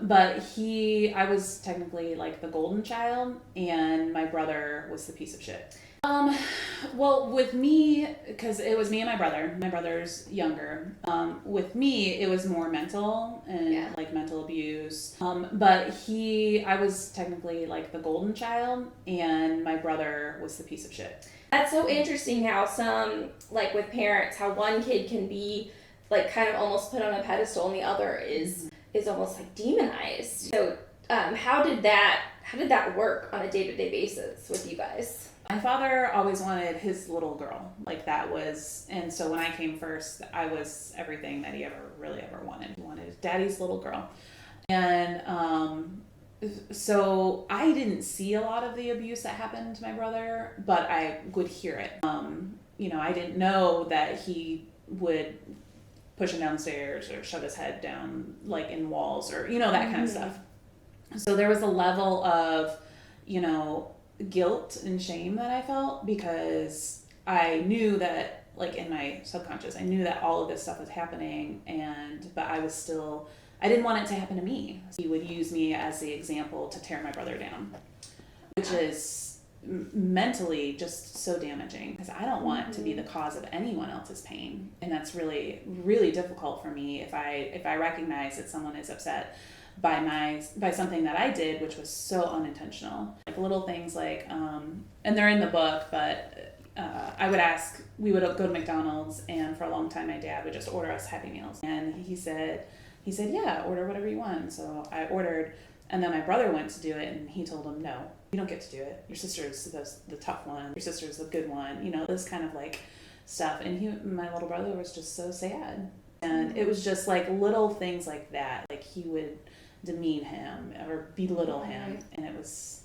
But I was technically like the golden child, and my brother was the piece of shit. Well, with me, because it was me and my brother's younger. With me, it was more mental and like mental abuse. But I was technically like the golden child, and my brother was the piece of shit. That's so interesting how some, like with parents, how one kid can be like kind of almost put on a pedestal and the other is almost like demonized. So how did that work on a day-to-day basis with you guys? My father always wanted his little girl. Like that was, and so when I came first, I was everything that he ever wanted. He wanted daddy's little girl. And so I didn't see a lot of the abuse that happened to my brother, but I would hear it. I didn't know that he would push him downstairs or shove his head down like in walls or, that kind of stuff. So there was a level of, guilt and shame that I felt because I knew that, like in my subconscious, I knew that all of this stuff was happening, but I didn't want it to happen to me. He would use me as the example to tear my brother down, which is mentally just so damaging because I don't want to be the cause of anyone else's pain, and that's really, really difficult for me if I recognize that someone is upset by something that I did, which was so unintentional. Like little things like, and they're in the book, but we would go to McDonald's, and for a long time my dad would just order us Happy Meals. And he said, yeah, order whatever you want. So I ordered, and then my brother went to do it, and he told him, no, you don't get to do it. Your sister's the tough one. Your sister's the good one. This kind of like stuff. And my little brother was just so sad. And it was just like little things like that. Like he would demean him or belittle him, and it was